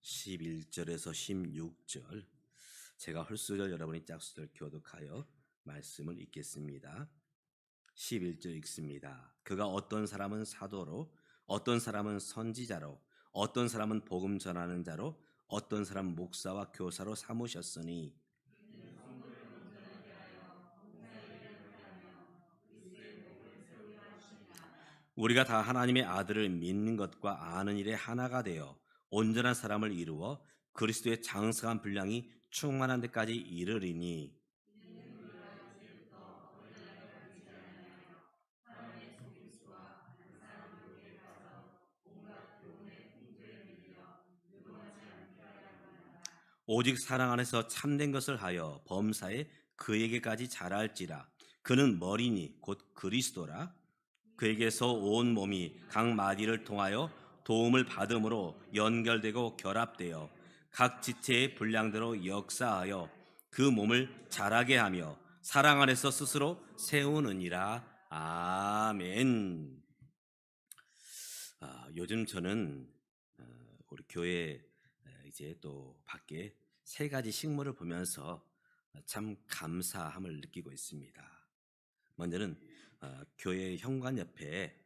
11절에서 16절, 제가 홀수절 여러분이 짝수절 교독하여 말씀을 읽겠습니다. 11절 읽습니다. 그가 어떤 사람은 사도로, 어떤 사람은 선지자로, 어떤 사람은 복음 전하는 자로, 어떤 사람은 목사와 교사로 삼으셨으니 우리가 다 하나님의 아들을 믿는 것과 아는 일에 하나가 되어 온전한 사람을 이루어 그리스도의 장성한 분량이 충만한 데까지 이르리니. 오직 사랑 안에서 참된 것을 하여 범사에 그에게까지 자랄지라. 그는 머리니 곧 그리스도라. 그에게서 온 몸이 각 마디를 통하여 도움을 받음으로 연결되고 결합되어 각 지체의 분량대로 역사하여 그 몸을 자라게 하며 사랑 안에서 스스로 세우느니라. 아멘. 요즘 저는 우리 교회 이제 또 밖에 세 가지 식물을 보면서 참 감사함을 느끼고 있습니다. 먼저는 교회 현관 옆에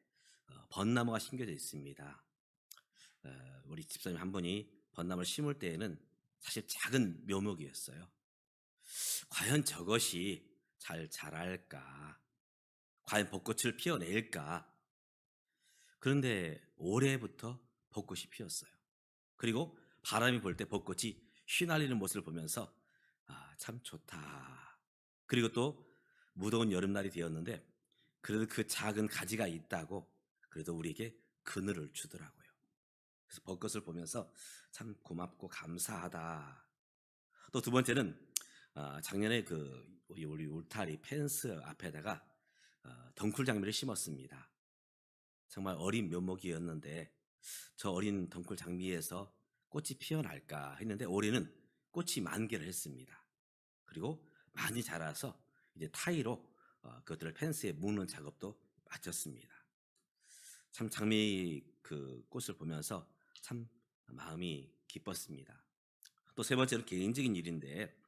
벚나무가 심겨져 있습니다. 우리 집사님 한 분이 벚나무를 심을 때에는 사실 작은 묘목이었어요. 과연 저것이 잘 자랄까? 과연 벚꽃을 피워낼까? 그런데 올해부터 벚꽃이 피었어요. 그리고 바람이 불 때 벚꽃이 휘날리는 모습을 보면서 참 좋다. 그리고 또 무더운 여름날이 되었는데 그래도 그 작은 가지가 있다고 그래도 우리에게 그늘을 주더라고요. 그래서 벚꽃을 보면서 참 고맙고 감사하다. 또 두 번째는 작년에 우리 울타리 펜스 앞에다가 덩쿨 장미를 심었습니다. 정말 어린 묘목이었는데 저 어린 덩쿨 장미에서 꽃이 피어날까 했는데 올해는 꽃이 만개를 했습니다. 그리고 많이 자라서 이제 타이로 그것들을 펜스에 묶는 작업도 마쳤습니다. 참 장미 그 꽃을 보면서 참 마음이 기뻤습니다. 또 세 번째로 개인적인 일인데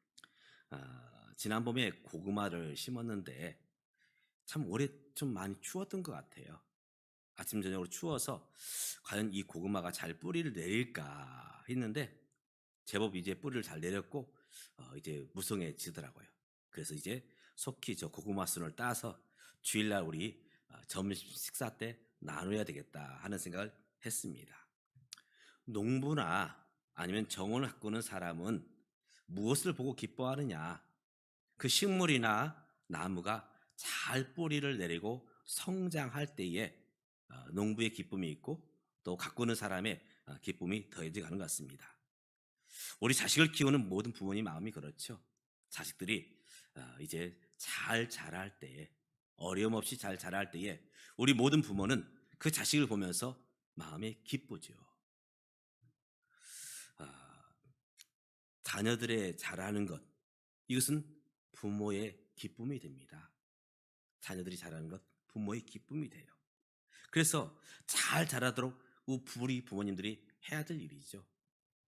지난 봄에 고구마를 심었는데 참 올해 좀 많이 추웠던 것 같아요. 아침 저녁으로 추워서 과연 이 고구마가 잘 뿌리를 내릴까 했는데 제법 이제 뿌리를 잘 내렸고 이제 무성해지더라고요. 그래서 이제 속히 저 고구마 순을 따서 주일날 우리 점심 식사 때 나눠야 되겠다 하는 생각을 했습니다. 농부나 아니면 정원을 가꾸는 사람은 무엇을 보고 기뻐하느냐? 그 식물이나 나무가 잘 뿌리를 내리고 성장할 때에 농부의 기쁨이 있고 또 가꾸는 사람의 기쁨이 더해져 가는 것 같습니다. 우리 자식을 키우는 모든 부모님 마음이 그렇죠. 자식들이 이제 잘 자랄 때에 어려움 없이 잘 자랄 때에 우리 모든 부모는 그 자식을 보면서 마음이 기쁘죠. 아, 자녀들의 자라는 것, 이것은 부모의 기쁨이 됩니다. 자녀들이 자라는 것 부모의 기쁨이 돼요. 그래서 잘 자라도록 우리 부모님들이 해야 될 일이죠.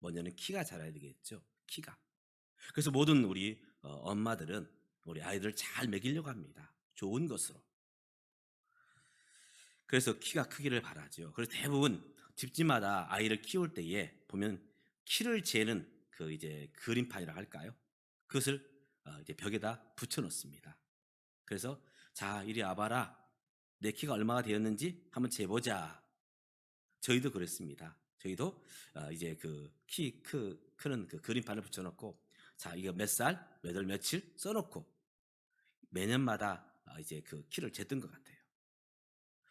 먼저는 키가 자라야 되겠죠. 키가. 그래서 모든 우리 엄마들은 우리 아이들을 잘 먹이려고 합니다. 좋은 것으로. 그래서 키가 크기를 바라죠. 그래서 대부분 집집마다 아이를 키울 때에 보면 키를 재는 그 이제 그림판이라 할까요? 그것을 이제 벽에다 붙여 놓습니다. 그래서 자, 이리 와봐라. 내 키가 얼마가 되었는지 한번 재보자. 저희도 그랬습니다. 저희도 이제 그 크는 그 그림판을 붙여놓고 자, 이거 몇 살, 몇 월, 며칠 써놓고 매년마다 이제 그 키를 쟀던 것 같아요.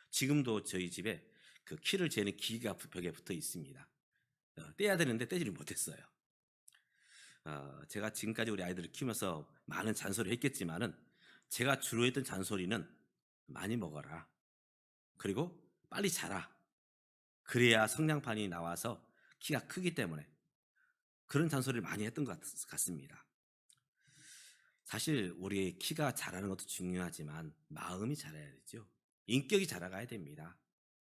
지금도 저희 집에 그 키를 재는 기기가 벽에 붙어 있습니다. 떼야 되는데 떼지를 못했어요. 제가 지금까지 우리 아이들을 키우면서 많은 잔소리를 했겠지만은 제가 주로 했던 잔소리는 많이 먹어라. 그리고 빨리 자라. 그래야 성장판이 나와서 키가 크기 때문에 그런 잔소리를 많이 했던 것 같습니다. 사실 우리의 키가 자라는 것도 중요하지만 마음이 자라야 되죠. 인격이 자라가야 됩니다.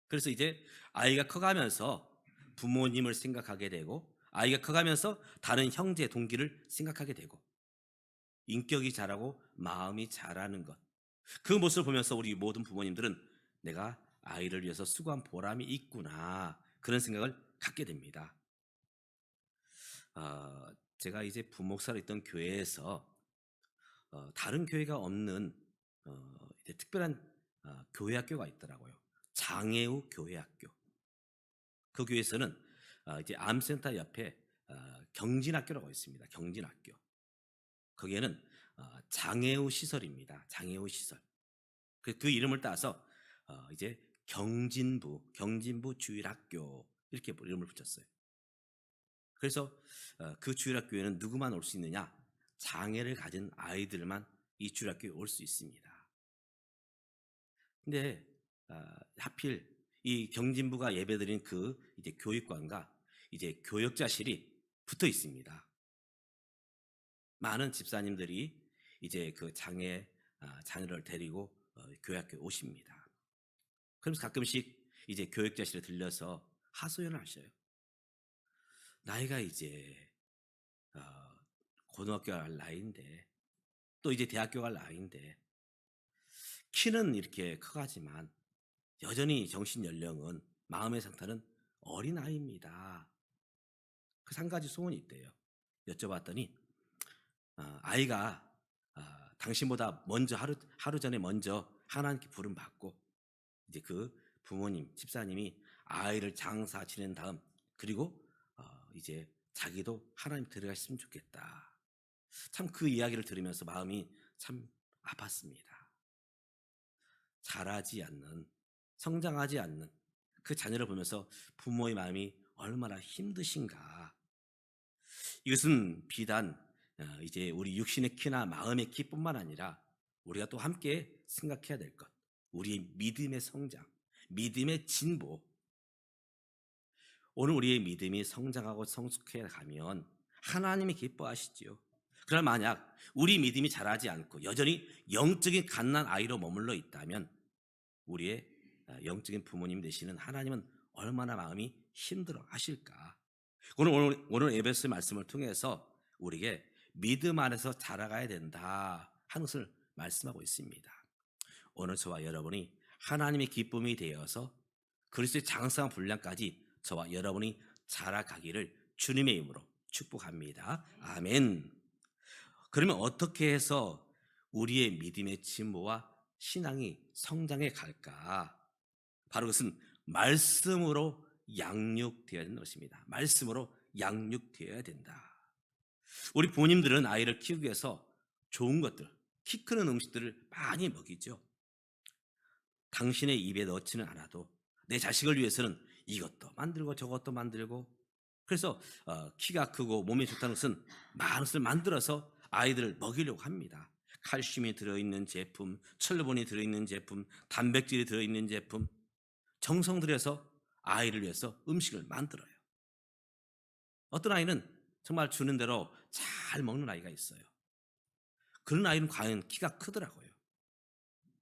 그래서 이제 아이가 커가면서 부모님을 생각하게 되고 아이가 커가면서 다른 형제, 동기를 생각하게 되고 인격이 자라고 마음이 자라는 것. 그 모습을 보면서 우리 모든 부모님들은 내가 아이를 위해서 수고한 보람이 있구나. 그런 생각을 갖게 됩니다. 제가 이제 부목사로 있던 교회에서 다른 교회가 없는 이제 특별한 교회 학교가 있더라고요. 장애우 교회 학교. 그 교회에서는 이제 암센터 옆에 경진학교라고 있습니다. 경진학교. 거기에는 장애우 시설입니다. 장애우 시설. 그 이름을 따서 이제 경진부 주일학교 이렇게 이름을 붙였어요. 그래서 그 주일학교에는 누구만 올 수 있느냐? 장애를 가진 아이들만 이 주일학교에 올 수 있습니다. 근데 하필 이 경진부가 예배드린 그 이제 교육관과 이제 교역자실이 붙어 있습니다. 많은 집사님들이 이제 그 자녀를 데리고 교회 학교에 오십니다. 그러면서 가끔씩 이제 교역자실에 들려서 하소연을 하셔요. 나이가 이제 어, 고등학교 갈 나이인데 또 이제 대학교 갈 나이인데 키는 이렇게 커가지만 여전히 정신 연령은 마음의 상태는 어린아이입니다. 그 한 가지 소원이 있대요. 여쭤봤더니 아이가 당신보다 먼저 하루 전에 먼저 하나님께 부름 받고 이제 그 부모님 집사님이 아이를 장사 지낸 다음 그리고 이제 자기도 하나님 들어갔으면 좋겠다. 참 그 이야기를 들으면서 마음이 참 아팠습니다. 자라지 않는 성장하지 않는 그 자녀를 보면서 부모의 마음이 얼마나 힘드신가. 이것은 비단 이제 우리 육신의 키나 마음의 키뿐만 아니라 우리가 또 함께 생각해야 될 것. 우리의 믿음의 성장, 믿음의 진보. 오늘 우리의 믿음이 성장하고 성숙해 가면 하나님이 기뻐하시지요. 그러나 만약 우리 믿음이 자라지 않고 여전히 영적인 갓난 아이로 머물러 있다면 우리의 영적인 부모님 되시는 하나님은 얼마나 마음이 힘들어 하실까. 오늘 에베소 말씀을 통해서 우리에게 믿음 안에서 자라가야 된다 하는 것을 말씀하고 있습니다. 오늘 저와 여러분이 하나님의 기쁨이 되어서 그리스도의 장성한 분량까지 저와 여러분이 자라가기를 주님의 이름으로 축복합니다. 아멘. 그러면 어떻게 해서 우리의 믿음의 진보와 신앙이 성장해 갈까? 바로 그것은 말씀으로 양육되어야 되는 것입니다. 말씀으로 양육되어야 된다. 우리 부모님들은 아이를 키우기 위해서 좋은 것들, 키 크는 음식들을 많이 먹이죠. 당신의 입에 넣지는 않아도 내 자식을 위해서는 이것도 만들고 저것도 만들고 그래서 키가 크고 몸에 좋다는 것은 많은 것을 만들어서 아이들을 먹이려고 합니다. 칼슘이 들어있는 제품, 철분이 들어있는 제품, 단백질이 들어있는 제품 정성 들여서 아이를 위해서 음식을 만들어요. 어떤 아이는 정말 주는 대로 잘 먹는 아이가 있어요. 그런 아이는 과연 키가 크더라고요.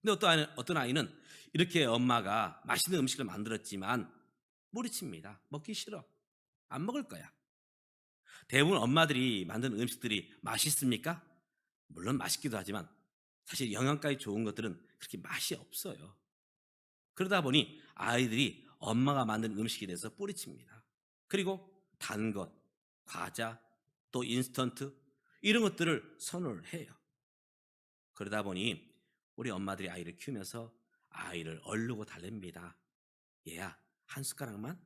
근데 어떤 아이는 이렇게 엄마가 맛있는 음식을 만들었지만 무리칩니다. 먹기 싫어. 안 먹을 거야. 대부분 엄마들이 만든 음식들이 맛있습니까? 물론 맛있기도 하지만 사실 영양가에 좋은 것들은 그렇게 맛이 없어요. 그러다 보니 아이들이 엄마가 만든 음식에 대해서 뿌리칩니다. 그리고 단 것, 과자, 또 인스턴트 이런 것들을 선호를 해요. 그러다 보니 우리 엄마들이 아이를 키우면서 아이를 얼르고 달랩니다. 얘야 한 숟가락만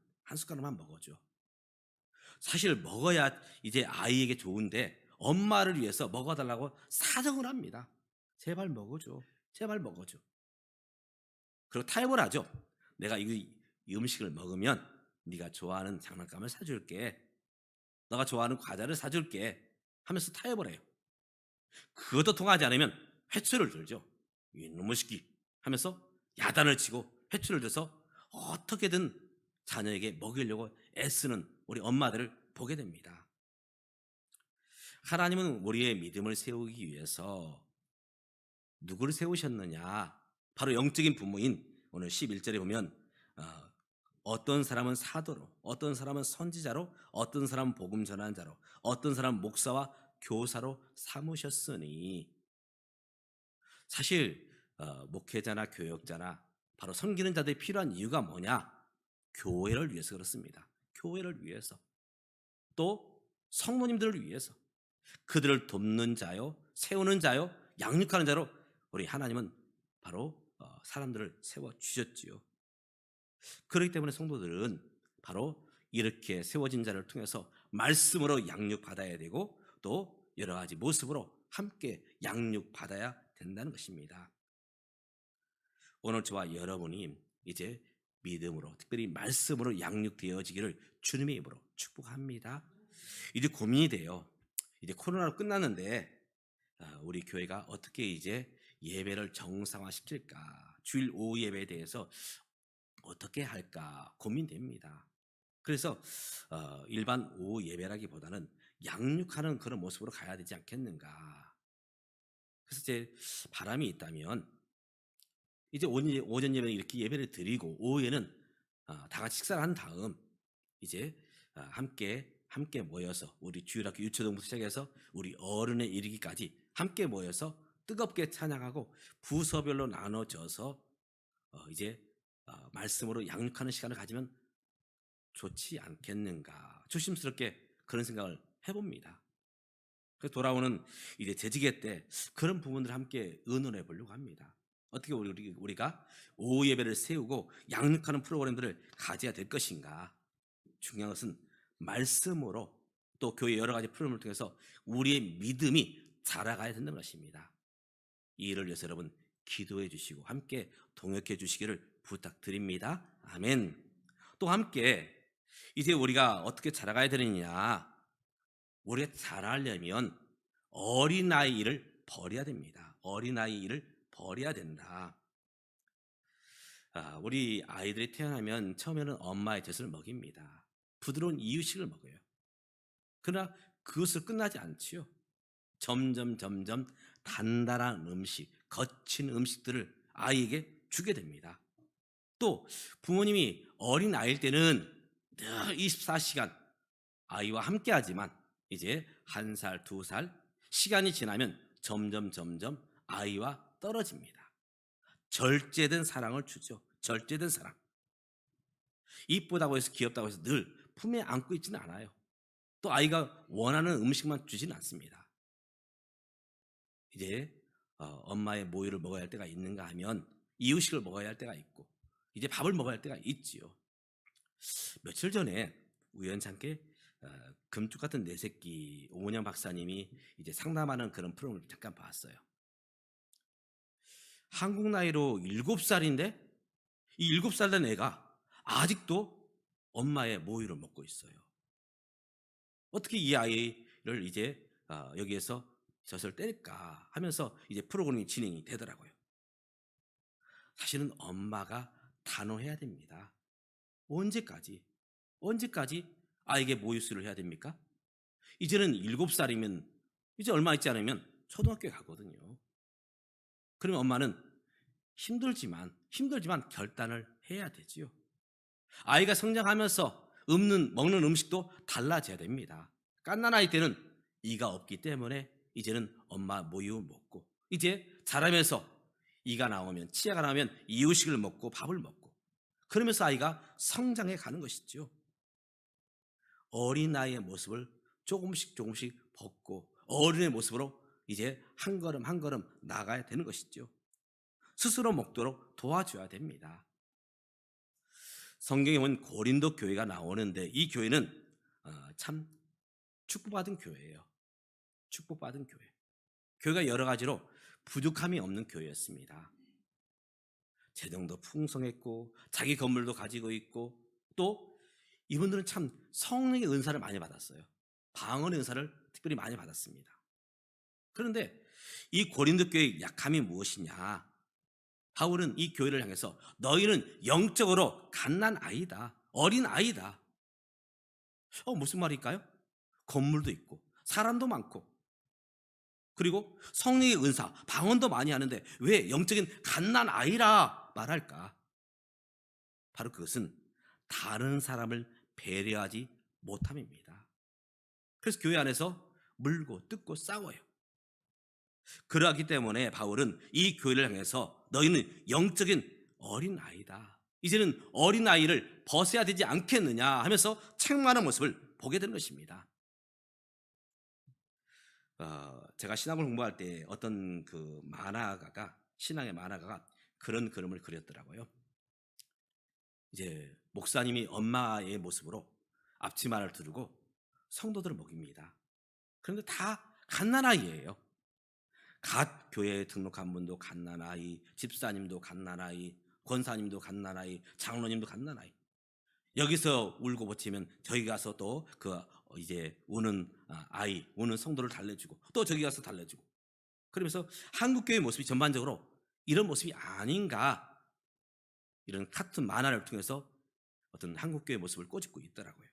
먹어줘. 사실 먹어야 이제 아이에게 좋은데 엄마를 위해서 먹어달라고 사정을 합니다. 제발 먹어줘. 제발 먹어줘. 그리고 타협을 하죠. 내가 이 음식을 먹으면 네가 좋아하는 장난감을 사줄게. 너가 좋아하는 과자를 사줄게. 하면서 타협을 해요. 그것도 통하지 않으면 회초를 들죠. 이놈의 새끼 하면서 야단을 치고 회초를 들어서 어떻게든 자녀에게 먹이려고 애쓰는 우리 엄마들을 보게 됩니다. 하나님은 우리의 믿음을 세우기 위해서 누구를 세우셨느냐? 바로 영적인 부모인 오늘 11절에 보면 어떤 사람은 사도로, 어떤 사람은 선지자로, 어떤 사람은 복음 전환자로, 어떤 사람은 목사와 교사로 삼으셨으니, 사실 목회자나 교역자나 바로 섬기는 자들이 필요한 이유가 뭐냐? 교회를 위해서 그렇습니다. 교회를 위해서, 또 성도님들을 위해서, 그들을 돕는 자요, 세우는 자요, 양육하는 자로 우리 하나님은 바로 사람들을 세워 주셨지요. 그렇기 때문에 성도들은 바로 이렇게 세워진 자를 통해서 말씀으로 양육받아야 되고, 또 여러 가지 모습으로 함께 양육받아야 된다는 것입니다. 오늘 저와 여러분이 이제 믿음으로, 특별히 말씀으로 양육되어지기를 주님의 이름으로 축복합니다. 이제 고민이 돼요. 이제 코로나로 끝났는데 우리 교회가 어떻게 이제 예배를 정상화시킬까, 주일 오후 예배에 대해서 어떻게 할까 고민됩니다. 그래서 일반 오후 예배라기보다는 양육하는 그런 모습으로 가야 되지 않겠는가. 그래서 제 바람이 있다면, 이제 오전 예배는 이렇게 예배를 드리고, 오후에는 다 같이 식사를 한 다음 이제 함께 모여서, 우리 주일학교 유초동부터 시작해서 우리 어른에 이르기까지 함께 모여서 뜨겁게 찬양하고 부서별로 나눠져서 이제 말씀으로 양육하는 시간을 가지면 좋지 않겠는가, 조심스럽게 그런 생각을 해봅니다. 그래서 돌아오는 이제 재직회 때 그런 부분들을 함께 의논해 보려고 합니다. 어떻게 우리가 오후 예배를 세우고 양육하는 프로그램들을 가져야 될 것인가. 중요한 것은 말씀으로, 또 교회 여러 가지 프로그램을 통해서 우리의 믿음이 자라가야 된다는 것입니다. 이 일을 위해서 여러분 기도해 주시고 함께 동역해 주시기를 부탁드립니다. 아멘. 또 함께 이제 우리가 어떻게 자라가야 되느냐, 우리가 자라려면 어린아이 일을 버려야 됩니다. 어린아이 일을 버려야 된다. 우리 아이들이 태어나면 처음에는 엄마의 젖을 먹입니다. 부드러운 이유식을 먹어요. 그러나 그것을 끝나지 않지요. 점점 단단한 음식, 거친 음식들을 아이에게 주게 됩니다. 또 부모님이 어린 아이일 때는 늘 24시간 아이와 함께 하지만, 이제 1살, 2살 시간이 지나면 점점 아이와 떨어집니다. 절제된 사랑을 주죠. 절제된 사랑. 이쁘다고 해서, 귀엽다고 해서 늘 품에 안고 있지는 않아요. 또 아이가 원하는 음식만 주지는 않습니다. 이제 엄마의 모유를 먹어야 할 때가 있는가 하면 이유식을 먹어야 할 때가 있고, 이제 밥을 먹어야 할 때가 있지요. 며칠 전에 우연찮게 금쪽 같은 내 새끼 오은영 박사님이 이제 상담하는 그런 프로그램을 잠깐 봤어요. 한국 나이로 7살인데 이 7살 된 애가 아직도 엄마의 모유를 먹고 있어요. 어떻게 이 아이를 이제 여기에서 젖을 뗄까 하면서 이제 프로그램이 진행이 되더라고요. 사실은 엄마가 단호해야 됩니다. 언제까지 아이에게 모유수를 해야 됩니까? 이제는 7살이면 이제 얼마 있지 않으면 초등학교에 가거든요. 그러면 엄마는 힘들지만 결단을 해야 되지요. 아이가 성장하면서 먹는 음식도 달라져야 됩니다. 갓난아이 때는 이가 없기 때문에 이제는 엄마 모유 먹고, 이제 자라면서 이가 나오면, 치아가 나오면 이유식을 먹고 밥을 먹고, 그러면서 아이가 성장해 가는 것이죠. 어린아이의 모습을 조금씩 벗고 어른의 모습으로 이제 한 걸음 나가야 되는 것이죠. 스스로 먹도록 도와줘야 됩니다. 성경에 보면 고린도 교회가 나오는데, 이 교회는 참 축복받은 교회예요. 축복받은 교회. 교회가 여러 가지로 부족함이 없는 교회였습니다. 재정도 풍성했고 자기 건물도 가지고 있고, 또 이분들은 참 성령의 은사를 많이 받았어요. 방언의 은사를 특별히 많이 받았습니다. 그런데 이 고린도 교회의 약함이 무엇이냐? 바울은 이 교회를 향해서 너희는 영적으로 갓난아이다, 어린아이다. 무슨 말일까요? 건물도 있고 사람도 많고, 그리고 성령의 은사, 방언도 많이 하는데 왜 영적인 갓난아이라 말할까? 바로 그것은 다른 사람을 배려하지 못함입니다. 그래서 교회 안에서 물고 뜯고 싸워요. 그러하기 때문에 바울은 이 교회를 향해서 너희는 영적인 어린아이다, 이제는 어린아이를 벗어야 되지 않겠느냐 하면서 책망하는 모습을 보게 되는 것입니다. 제가 신학을 공부할 때 어떤 그 만화가가, 신앙의 만화가가 그런 그림을 그렸더라고요. 이제 목사님이 엄마의 모습으로 앞치마를 두르고 성도들을 먹입니다. 그런데 다 갓난아이예요. 갓 교회에 등록한 분도 갓난아이, 집사님도 갓난아이, 권사님도 갓난아이, 장로님도 갓난아이. 여기서 울고 버티면 저기 가서 또 그 이제 우는 아이, 우는 성도를 달래주고, 또 저기 가서 달래주고. 그러면서 한국 교회 모습이 전반적으로 이런 모습이 아닌가, 이런 카툰 만화를 통해서 어떤 한국 교회 모습을 꼬집고 있더라고요.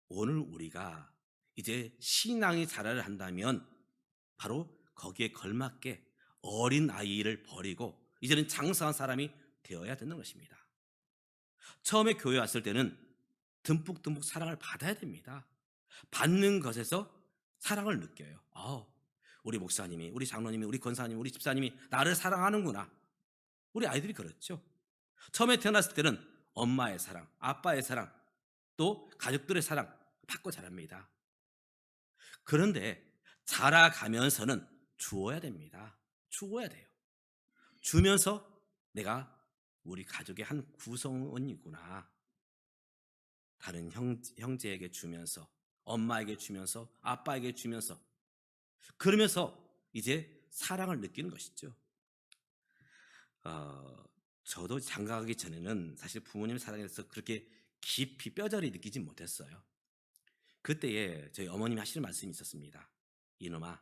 오늘 우리가 이제 신앙이 자라를 한다면 바로 거기에 걸맞게 어린 아이를 버리고 이제는 장성한 사람이 되어야 되는 것입니다. 처음에 교회 왔을 때는 듬뿍듬뿍 사랑을 받아야 됩니다. 받는 것에서 사랑을 느껴요. 우리 목사님이, 우리 장로님이, 우리 권사님이, 우리 집사님이 나를 사랑하는구나. 우리 아이들이 그렇죠. 처음에 태어났을 때는 엄마의 사랑, 아빠의 사랑, 또 가족들의 사랑 받고 자랍니다. 그런데 자라가면서는 주어야 됩니다. 주어야 돼요. 주면서 내가 우리 가족의 한 구성원이구나. 다른 형제에게 주면서, 엄마에게 주면서, 아빠에게 주면서, 그러면서 이제 사랑을 느끼는 것이죠. 저도 장가가기 전에는 사실 부모님 사랑에서 그렇게 깊이 뼈저리 느끼지 못했어요. 그때에 저희 어머님이 하시는 말씀이 있었습니다. 이놈아,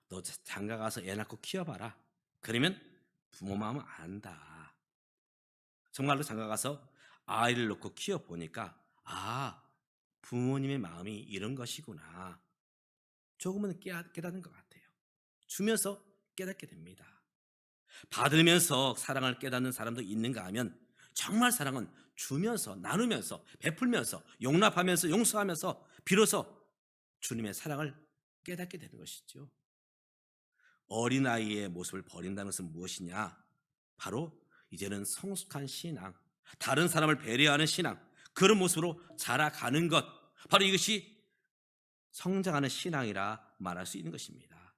너 장가가서 애 낳고 키워봐라. 그러면 부모 마음은 안다. 정말로 장가가서 아이를 놓고 키워보니까 부모님의 마음이 이런 것이구나. 조금은 깨닫는 것 같아요. 주면서 깨닫게 됩니다. 받으면서 사랑을 깨닫는 사람도 있는가 하면 정말 사랑은 주면서, 나누면서, 베풀면서, 용납하면서, 용서하면서 비로소 주님의 사랑을 깨닫게 되는 것이죠. 어린아이의 모습을 버린다는 것은 무엇이냐? 바로 이제는 성숙한 신앙, 다른 사람을 배려하는 신앙, 그런 모습으로 자라가는 것, 바로 이것이 성장하는 신앙이라 말할 수 있는 것입니다.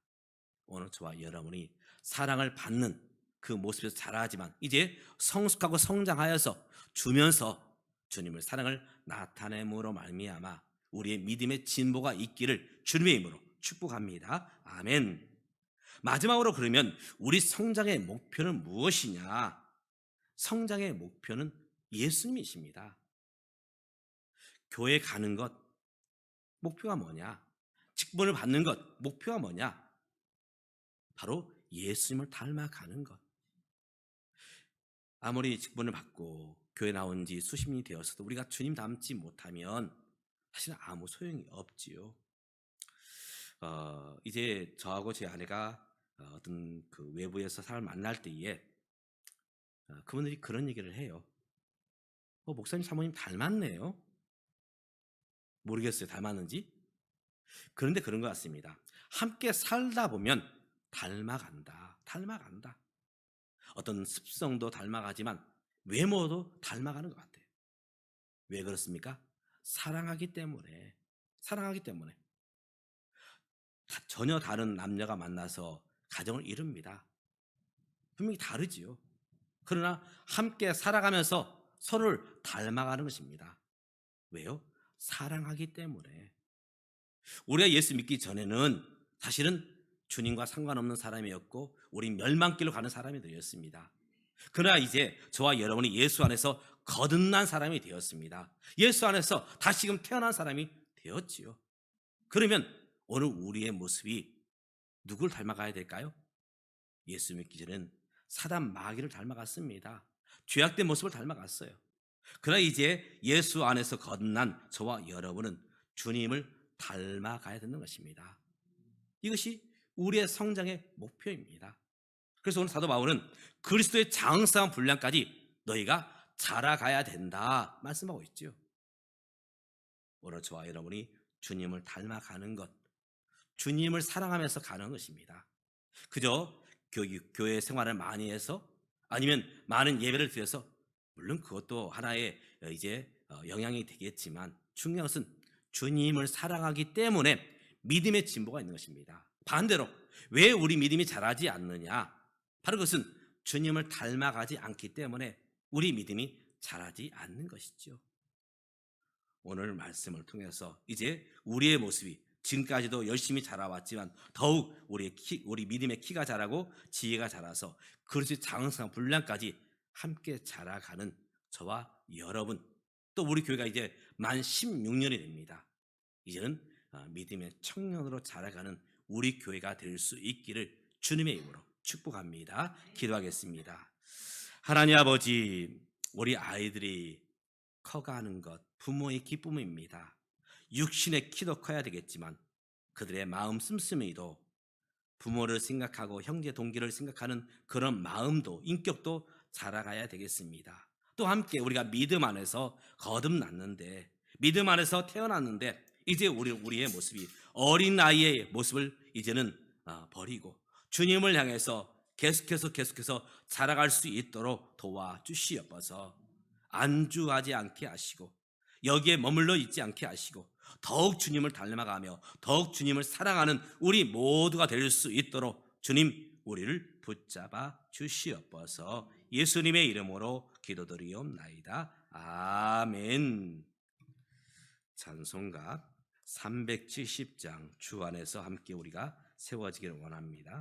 오늘 저와 여러분이 사랑을 받는 그 모습에서 자라지만 이제 성숙하고 성장하여서 주면서 주님의 사랑을 나타냄으로 말미암아 우리의 믿음의 진보가 있기를 주님의 이름으로 축복합니다. 아멘. 마지막으로 그러면 우리 성장의 목표는 무엇이냐? 성장의 목표는 예수님이십니다. 교회 가는 것 목표가 뭐냐? 직분을 받는 것 목표가 뭐냐? 바로 예수님을 닮아가는 것. 아무리 직분을 받고 교회 나온 지 수십 년이 되었어도 우리가 주님 닮지 못하면 사실 아무 소용이 없지요. 이제 저하고 제 아내가 어떤 그 외부에서 사람을 만날 때에 그분들이 그런 얘기를 해요. 목사님 사모님 닮았네요. 모르겠어요, 닮았는지. 그런데 그런 것 같습니다. 함께 살다 보면 닮아간다. 어떤 습성도 닮아가지만 외모도 닮아가는 것 같아요. 왜 그렇습니까? 사랑하기 때문에. 전혀 다른 남녀가 만나서 가정을 이룹니다. 분명히 다르지요. 그러나 함께 살아가면서 서로를 닮아가는 것입니다. 왜요? 사랑하기 때문에. 우리가 예수 믿기 전에는 사실은 주님과 상관없는 사람이었고 우리 멸망길로 가는 사람이 되었습니다. 그러나 이제 저와 여러분이 예수 안에서 거듭난 사람이 되었습니다. 예수 안에서 다시금 태어난 사람이 되었지요. 그러면 오늘 우리의 모습이 누굴 닮아가야 될까요? 예수 믿기 전에는 사단 마귀를 닮아갔습니다. 죄악된 모습을 닮아갔어요. 그러나 이제 예수 안에서 거듭난 저와 여러분은 주님을 닮아가야 되는 것입니다. 이것이 우리의 성장의 목표입니다. 그래서 오늘 사도 바울은 그리스도의 장성한 분량까지 너희가 자라가야 된다 말씀하고 있죠. 오늘 저와 여러분이 주님을 닮아가는 것, 주님을 사랑하면서 가는 것입니다. 그저 교회 생활을 많이 해서 아니면 많은 예배를 드려서 물론 그것도 하나의 영향이 되겠지만 중요한 것은 주님을 사랑하기 때문에 믿음의 진보가 있는 것입니다. 반대로 왜 우리 믿음이 자라지 않느냐? 바로 그것은 주님을 닮아가지 않기 때문에 우리 믿음이 자라지 않는 것이죠. 오늘 말씀을 통해서 이제 우리의 모습이 지금까지도 열심히 자라왔지만 더욱 우리 믿음의 키가 자라고 지혜가 자라서 그릇이 장성한 분량까지 함께 자라가는 저와 여러분, 또 우리 교회가 이제 만 16년이 됩니다. 이제는 믿음의 청년으로 자라가는 우리 교회가 될 수 있기를 주님의 이름으로 축복합니다. 기도하겠습니다. 하나님 아버지, 우리 아이들이 커가는 것 부모의 기쁨입니다. 육신의 키도 커야 되겠지만 그들의 마음 씀씀이도 부모를 생각하고 형제 동기를 생각하는 그런 마음도 인격도 자라가야 되겠습니다. 또 함께 우리가 믿음 안에서 거듭났는데, 믿음 안에서 태어났는데 이제 우리의 모습이 어린 나이의 모습을 이제는 버리고 주님을 향해서 계속해서 자라갈 수 있도록 도와주시옵소서. 안주하지 않게 하시고 여기에 머물러 있지 않게 하시고 더욱 주님을 닮아가며 더욱 주님을 사랑하는 우리 모두가 될 수 있도록 주님 우리를 붙잡아 주시옵소서. 예수님의 이름으로 기도드리옵나이다. 아멘. 찬송가 370장 주 안에서 함께 우리가 세워지기를 원합니다.